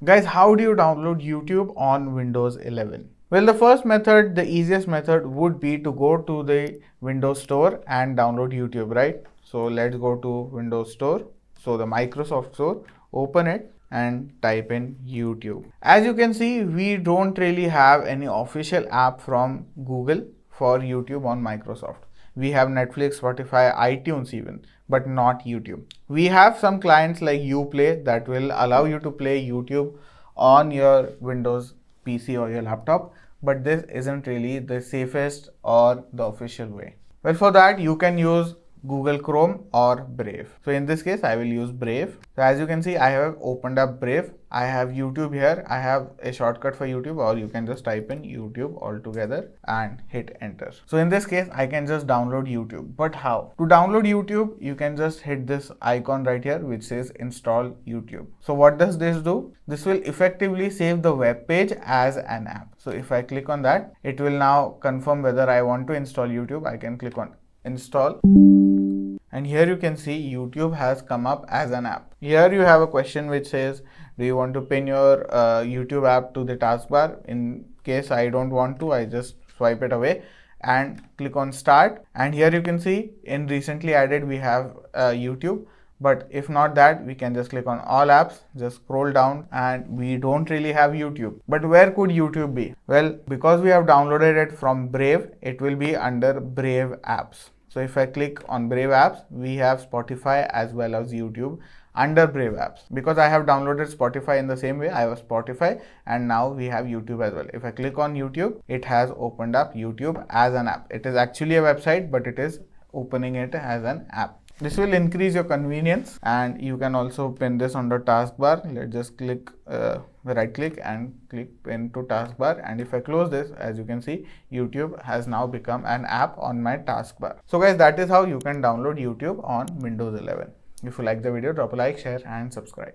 Guys, how do you download YouTube on Windows 11? Well, the first method, the easiest method would be to go to the Windows Store and download YouTube, right? So let's go to Windows Store. So the Microsoft Store, open it and type in YouTube. As you can see, we don't really have any official app from Google for YouTube on Microsoft. We have Netflix, Spotify, iTunes even, but not YouTube. We have some clients like Uplay that will allow you to play YouTube on your Windows PC or your laptop, but this isn't really the safest or the official way. Well, for that you can use Google Chrome or Brave. So in this case, I will use Brave. So as you can see, I have opened up Brave. I have YouTube here. I have a shortcut for YouTube, or you can just type in YouTube altogether and hit enter. So in this case, I can just download YouTube. But how? To download YouTube, you can just hit this icon right here, which says install YouTube. So what does this do? This will effectively save the web page as an app. So if I click on that, it will now confirm whether I want to install YouTube. I can click on install. And here you can see YouTube has come up as an app. Here you have a question which says, do you want to pin your YouTube app to the taskbar? In case I don't want to, I just swipe it away and click on start. And here you can see in recently added, we have YouTube. But if not that, we can just click on all apps, just scroll down, and we don't really have YouTube. But where could YouTube be? Well, because we have downloaded it from Brave, it will be under Brave apps. So if I click on Brave apps, we have Spotify as well as YouTube under Brave apps. Because I have downloaded Spotify in the same way, I have Spotify, and now we have YouTube as well. If I click on YouTube, it has opened up YouTube as an app. It is actually a website, but it is opening it as an app. This will increase your convenience, and you can also pin this on the taskbar. Let's just click right click and click pin to taskbar, and if I close this, as you can see, YouTube has now become an app on my taskbar. So guys, that is how you can download YouTube on Windows 11. If you like the video, drop a like, share and subscribe.